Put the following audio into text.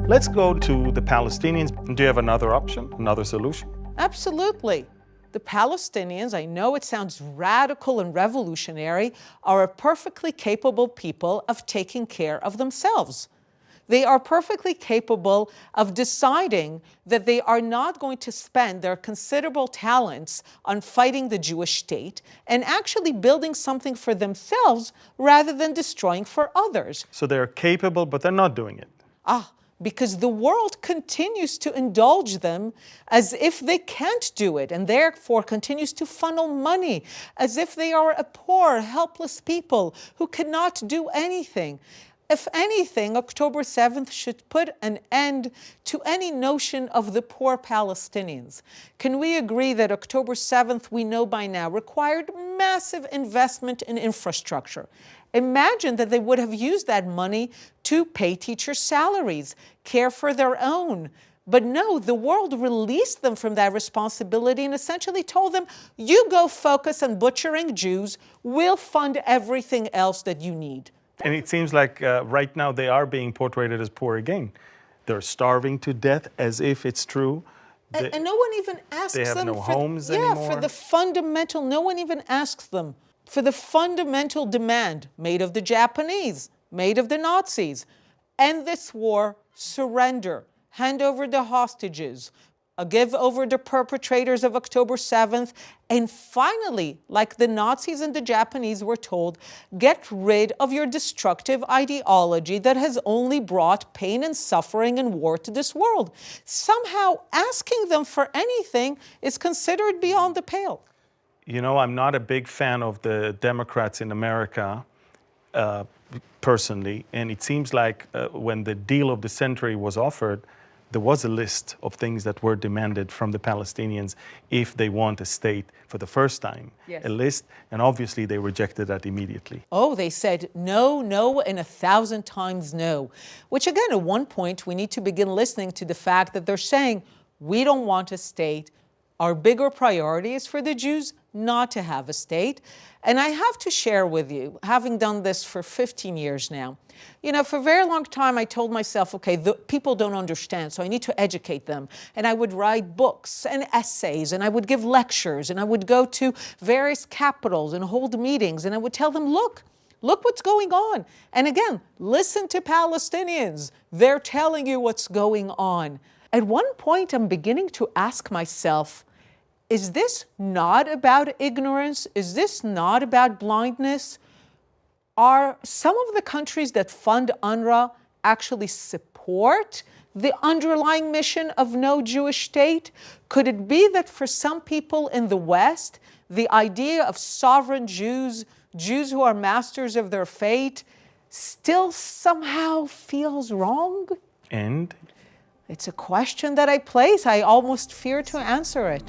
Let's go to the Palestinians. Do you have another option, another solution? Absolutely. The Palestinians, I know it sounds radical and revolutionary, are a perfectly capable people of taking care of themselves. They are perfectly capable of deciding that they are not going to spend their considerable talents on fighting the Jewish state and actually building something for themselves rather than destroying for others. So they're capable, but they're not doing it. Because the world continues to indulge them as if they can't do it, and therefore continues to funnel money as if they are a poor, helpless people who cannot do anything. If anything, October 7th should put an end to any notion of the poor Palestinians. Can we agree that October 7th, we know by now, required massive investment in infrastructure? Imagine that they would have used that money to pay teachers' salaries, care for their own. But no, the world released them from that responsibility and essentially told them, you go focus on butchering Jews, we'll fund everything else that you need. And it seems like right now they are being portrayed as poor again. They're starving to death as if it's true. And no one even asks them. They have no homes anymore. For the fundamental, no one even asks them for the fundamental demand made of the Japanese, made of the Nazis. End this war, surrender, hand over the hostages, give over the perpetrators of October 7th, and finally, like the Nazis and the Japanese were told, get rid of your destructive ideology that has only brought pain and suffering and war to this world. Somehow asking them for anything is considered beyond the pale. You know, I'm not a big fan of the Democrats in America, personally, and it seems like when the deal of the century was offered, there was a list of things that were demanded from the Palestinians if they want a state for the first time. Yes. A list, and obviously they rejected that immediately. Oh, they said no, no, and 1,000 times no. Which again, at one point, we need to begin listening to the fact that they're saying, we don't want a state. Our bigger priority is for the Jews not to have a state. And I have to share with you, having done this for 15 years now, you know, for a very long time I told myself, okay, the people don't understand, so I need to educate them. And I would write books and essays, and I would give lectures, and I would go to various capitals and hold meetings, and I would tell them, look what's going on. And again, listen to Palestinians. They're telling you what's going on. At one point, I'm beginning to ask myself, is this not about ignorance? Is this not about blindness? Are some of the countries that fund UNRWA actually support the underlying mission of no Jewish state? Could it be that for some people in the West, the idea of sovereign Jews, Jews who are masters of their fate, still somehow feels wrong? And? It's a question that I place. I almost fear to answer it.